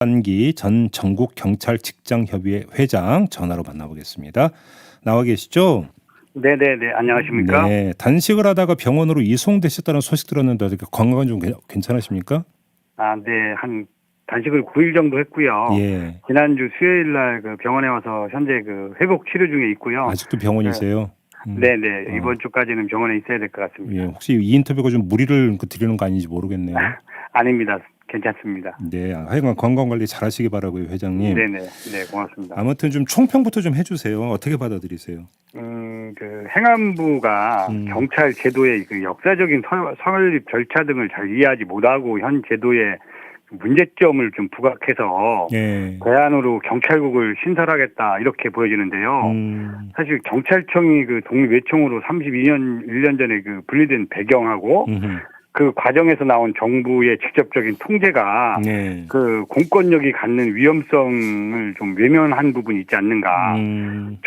한기 전 전국 경찰 직장 협의회 회장 전화로 만나보겠습니다. 나와 계시죠? 네네네. 안녕하십니까? 네, 단식을 하다가 병원으로 이송되셨다는 소식 들었는데 어떻게 건강은 좀 괜찮으십니까? 네. 단식을 9일 정도 했고요. 예. 지난주 수요일 날 그 병원에 와서 현재 그 회복 치료 중에 있고요. 아직도 병원이세요? 네네. 이번 주까지는 병원에 있어야 될 것 같습니다. 예, 혹시 이 인터뷰가 좀 무리를 드리는 거 아닌지 모르겠네요. 아닙니다. 괜찮습니다. 네, 하여간 건강 관리 잘하시기 바라고요, 회장님. 네네. 네, 고맙습니다. 아무튼 좀 총평부터 좀 해주세요. 어떻게 받아들이세요? 그 행안부가 경찰 제도의 그 역사적인 설립 절차 등을 잘 이해하지 못하고 현 제도의 문제점을 좀 부각해서 예. 대안으로 경찰국을 신설하겠다 이렇게 보여지는데요. 사실 경찰청이 그 독립외청으로 32년 1년 전에 그 분리된 배경하고 그 과정에서 나온 정부의 직접적인 통제가 네. 그 공권력이 갖는 위험성을 좀 외면한 부분이 있지 않는가.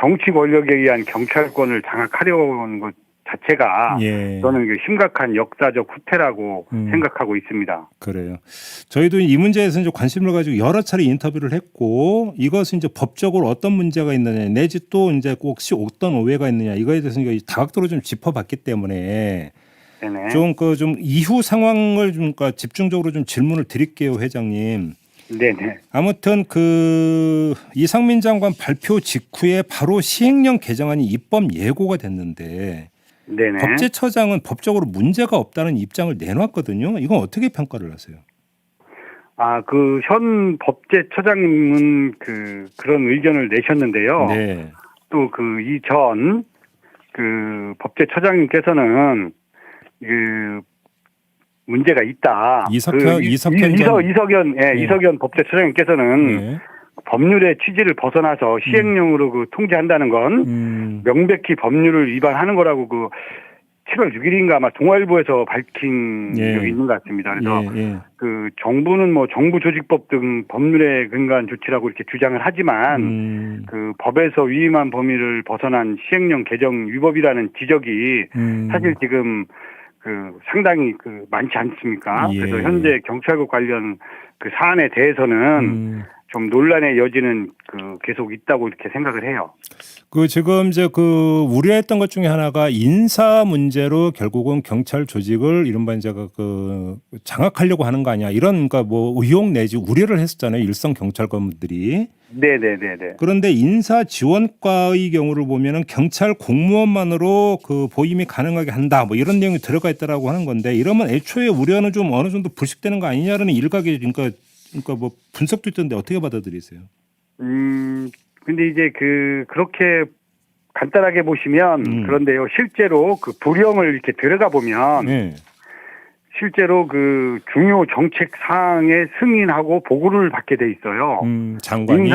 정치 권력에 의한 경찰권을 장악하려고 하는 것 자체가 예. 저는 그 심각한 역사적 후퇴라고 생각하고 있습니다. 그래요. 저희도 이 문제에서 이제 관심을 가지고 여러 차례 인터뷰를 했고 이것은 이제 법적으로 어떤 문제가 있느냐 내지 또 이제 혹시 어떤 오해가 있느냐 이거에 대해서 이제 다각도로 좀 짚어봤기 때문에 네네. 좀 이후 상황을 좀 집중적으로 좀 질문을 드릴게요, 회장님. 네네. 아무튼 그 이상민 장관 발표 직후에 바로 시행령 개정안이 입법 예고가 됐는데 네네. 법제처장은 법적으로 문제가 없다는 입장을 내놨거든요. 이건 어떻게 평가를 하세요? 그 현 법제처장님은 그런 의견을 내셨는데요. 네. 또 그 이전 그 법제처장님께서는 그 문제가 있다. 이석현 이석현 법제처장님께서는 네. 법률의 취지를 벗어나서 시행령으로 그 통제한다는 건 명백히 법률을 위반하는 거라고 그 7월 6일인가 아마 동아일보에서 밝힌 적이 있는 것 같습니다. 그래서 그 정부는 뭐 정부조직법 등 법률에 근거한 조치라고 이렇게 주장을 하지만 그 법에서 위임한 범위를 벗어난 시행령 개정 위법이라는 지적이 사실 지금 그 상당히 그 많지 않습니까? 예. 그래서 현재 경찰국 관련 그 사안에 대해서는 좀 논란의 여지는 그 계속 있다고 이렇게 생각을 해요. 그 지금 이제 그 우려했던 것 중에 하나가 인사 문제로 결국은 경찰 조직을 이른바 이제 그 장악하려고 하는 거 아니야 이런 그러니까 뭐 의혹 내지 우려를 했었잖아요 일선 경찰관들이. 네네네네. 그런데 인사 지원과의 경우를 보면은 경찰 공무원만으로 그 보임이 가능하게 한다 뭐 이런 내용이 들어가 있다라고 하는 건데 이러면 애초에 우려는 좀 어느 정도 불식되는 거 아니냐라는 일각의 그러니까 뭐 분석도 있던데 어떻게 받아들이세요? 근데 이제 그렇게 간단하게 보시면 그런데요. 실제로 그 부령을 이렇게 들어가 보면 실제로 그 중요 정책 사항에 승인하고 보고를 받게 돼 있어요. 장관이.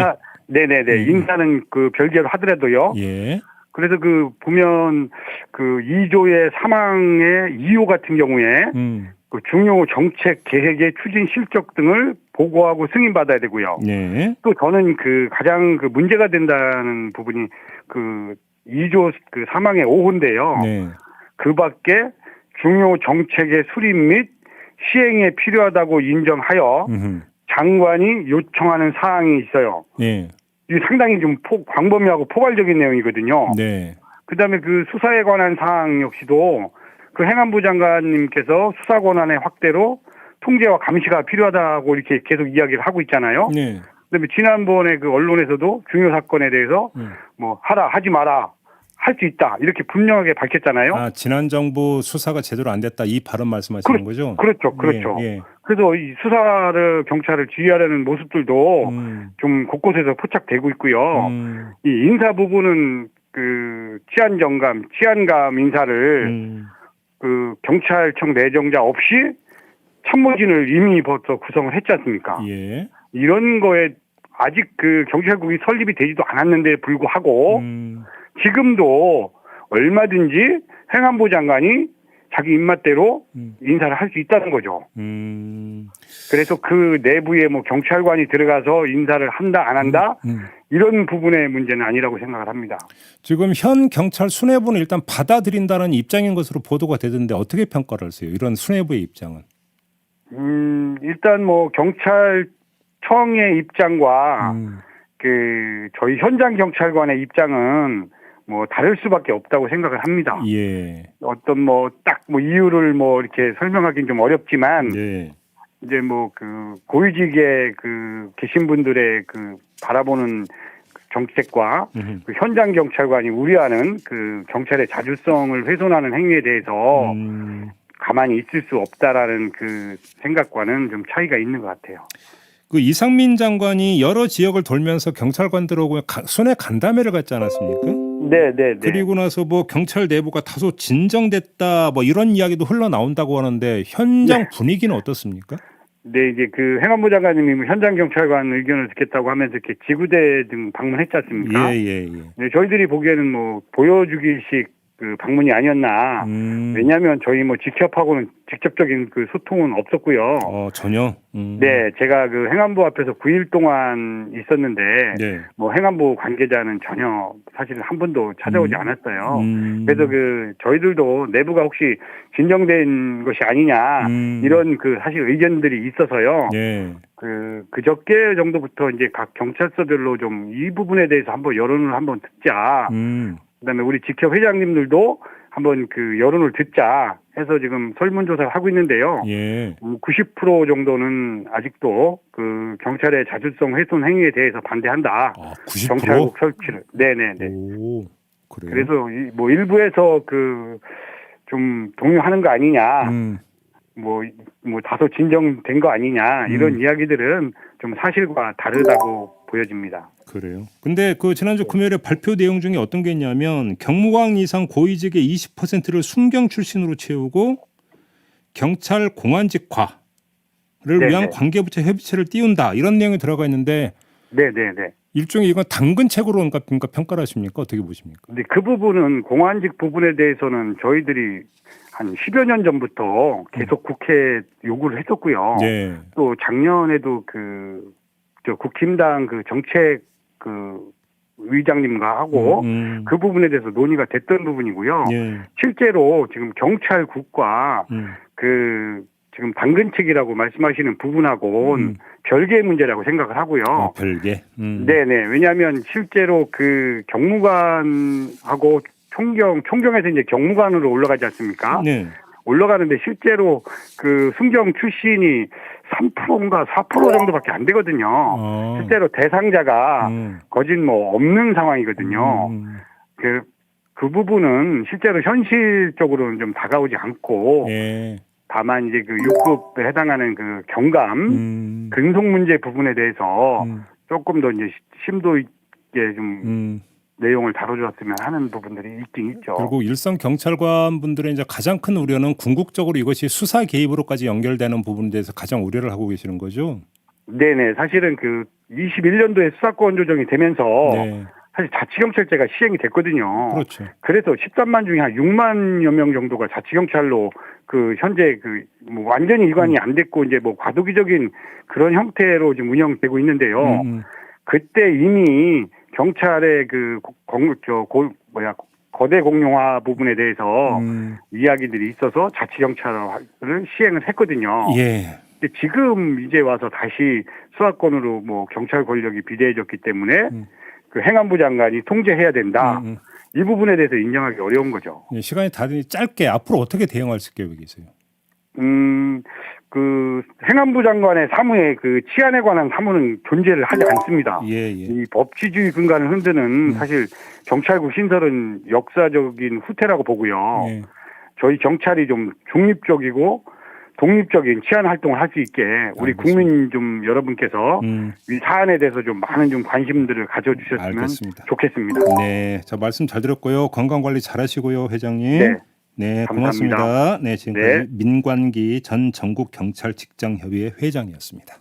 네네네. 인사는 그 별개로 하더라도요. 예. 그래서 그 보면 그 2조의 사망의 이유 같은 경우에 그 중요 정책 계획의 추진 실적 등을 보고하고 승인받아야 되고요. 네. 또 저는 그 가장 그 문제가 된다는 부분이 그 2조 그 사망의 5호인데요. 네. 그 밖에 중요 정책의 수립 및 시행에 필요하다고 인정하여 장관이 요청하는 사항이 있어요. 네. 이게 상당히 좀 광범위하고 포괄적인 내용이거든요. 네. 그다음에 그 수사에 관한 사항 역시도 그 행안부 장관님께서 수사 권한의 확대로 통제와 감시가 필요하다고 이렇게 계속 이야기를 하고 있잖아요. 네. 그다음에 지난번에 그 언론에서도 중요 사건에 대해서 뭐 하라 하지 마라 할 수 있다 이렇게 분명하게 밝혔잖아요. 지난 정부 수사가 제대로 안 됐다 이 발언 말씀하시는 거죠? 그렇죠. 예. 그래서 이 수사를 경찰을 지휘하려는 모습들도 좀 곳곳에서 포착되고 있고요. 이 인사 부분은 그 치안감 인사를 그 경찰청 내정자 없이 참모진을 이미 벌써 구성을 했지 않습니까? 예. 이런 거에 아직 그 경찰국이 설립이 되지도 않았는데 불구하고 지금도 얼마든지 행안부 장관이 자기 입맛대로 인사를 할 수 있다는 거죠. 그래서 그 내부에 뭐 경찰관이 들어가서 인사를 한다 안 한다 이런 부분의 문제는 아니라고 생각을 합니다. 지금 현 경찰 수뇌부는 일단 받아들인다는 입장인 것으로 보도가 되던데 어떻게 평가를 하세요? 이런 수뇌부의 입장은? 일단 뭐 경찰 청의 입장과 그 저희 현장 경찰관의 입장은 뭐 다를 수밖에 없다고 생각을 합니다. 예. 어떤 뭐 딱 뭐 이유를 뭐 이렇게 설명하기는 좀 어렵지만 예. 이제 뭐 그 고위직에 그 계신 분들의 그 바라보는 정책과 그 현장 경찰관이 우려하는 그 경찰의 자주성을 훼손하는 행위에 대해서 가만히 있을 수 없다라는 그 생각과는 좀 차이가 있는 것 같아요. 그 이상민 장관이 여러 지역을 돌면서 경찰관들하고 손에 간담회를 갖지 않았습니까? 네. 그리고 나서 뭐 경찰 내부가 다소 진정됐다 뭐 이런 이야기도 흘러나온다고 하는데 현장 분위기는 어떻습니까? 네, 이제 그 행안부 장관님이 현장 경찰관 의견을 듣겠다고 하면서 이렇게 지구대 등 방문했지 않습니까? 예. 네, 저희들이 보기에는 뭐 보여주기식 그 방문이 아니었나. 왜냐하면 저희 뭐 직협하고는 직접적인 그 소통은 없었고요. 전혀. 네, 제가 그 행안부 앞에서 9일 동안 있었는데 네. 뭐 행안부 관계자는 전혀 사실 한 번도 찾아오지 않았어요. 그래서 그 저희들도 내부가 혹시 진정된 것이 아니냐 이런 그 사실 의견들이 있어서요. 네. 그저께 정도부터 이제 각 경찰서별로 좀 이 부분에 대해서 한번 여론을 한번 듣자. 그다음에 우리 직협 회장님들도 한번 그 여론을 듣자 해서 지금 설문조사를 하고 있는데요. 예. 90% 정도는 아직도 그 경찰의 자주성 훼손 행위에 대해서 반대한다. 90%? 경찰국 설치를. 네네네. 오, 그래요? 그래서 뭐 일부에서 그 좀 동요하는 거 아니냐. 뭐 다소 진정된 거 아니냐 이런 이야기들은 좀 사실과 다르다고 보여집니다. 그래요. 근데 그 지난주 금요일에 발표 내용 중에 어떤 게 있냐면 경무관 이상 고위직의 20%를 순경 출신으로 채우고 경찰 공안직화를 위한 관계부처 협의체를 띄운다 이런 내용이 들어가 있는데 네네네. 일종의 이건 당근책으로 평가를 하십니까? 어떻게 보십니까? 근데 그 부분은 공안직 부분에 대해서는 저희들이 한 10여 년 전부터 계속 국회에 요구를 했었고요. 네. 또 작년에도 저 국힘당 그 정책 그 의장님과 하고 그 부분에 대해서 논의가 됐던 부분이고요. 예. 실제로 지금 경찰국과 그 지금 당근책이라고 말씀하시는 부분하고는 별개의 문제라고 생각을 하고요. 별개. 네네. 왜냐하면 실제로 그 경무관하고 총경에서 이제 경무관으로 올라가지 않습니까? 네. 올라가는데 실제로 그 순경 출신이 3%인가 4% 정도밖에 안 되거든요. 실제로 대상자가 거진 뭐 없는 상황이거든요. 그 부분은 실제로 현실적으로는 좀 다가오지 않고 예. 다만 이제 그 6급에 해당하는 그 경감 근속 문제 부분에 대해서 조금 더 이제 심도 있게 좀 내용을 다뤄주었으면 하는 부분들이 있긴 있죠. 그리고 일선 경찰관 분들의 이제 가장 큰 우려는 궁극적으로 이것이 수사 개입으로까지 연결되는 부분에 대해서 가장 우려를 하고 계시는 거죠. 네네. 사실은 그 21년도에 수사권 조정이 되면서 네. 사실 자치경찰제가 시행이 됐거든요. 그렇죠. 그래서 13만 중에 한 6만여 명 정도가 자치경찰로 그 현재 그 뭐 완전히 일관이 안 됐고 이제 뭐 과도기적인 그런 형태로 지금 운영되고 있는데요. 그때 이미 경찰의 그 거대 공용화 부분에 대해서 이야기들이 있어서 자치경찰을 시행을 했거든요. 예. 근데 지금 이제 와서 다시 수사권으로 뭐 경찰 권력이 비대해졌기 때문에 그 행안부 장관이 통제해야 된다. 이 부분에 대해서 인정하기 어려운 거죠. 예, 시간이 다 되니 짧게 앞으로 어떻게 대응할 계획이세요? 그 행안부 장관의 사무에 그 치안에 관한 사무는 존재를 하지 않습니다. 예. 이 법치주의 근간을 흔드는 사실 경찰국 신설은 역사적인 후퇴라고 보고요. 예. 저희 경찰이 좀 중립적이고 독립적인 치안 활동을 할 수 있게 우리 알겠습니다. 국민 좀 여러분께서 이 사안에 대해서 좀 많은 좀 관심들을 가져주셨으면 알겠습니다. 좋겠습니다. 네, 자 말씀 잘 들었고요. 건강 관리 잘하시고요, 회장님. 네, 고맙습니다. 네, 지금까지 민관기 전 전국 경찰 직장협의회 회장이었습니다.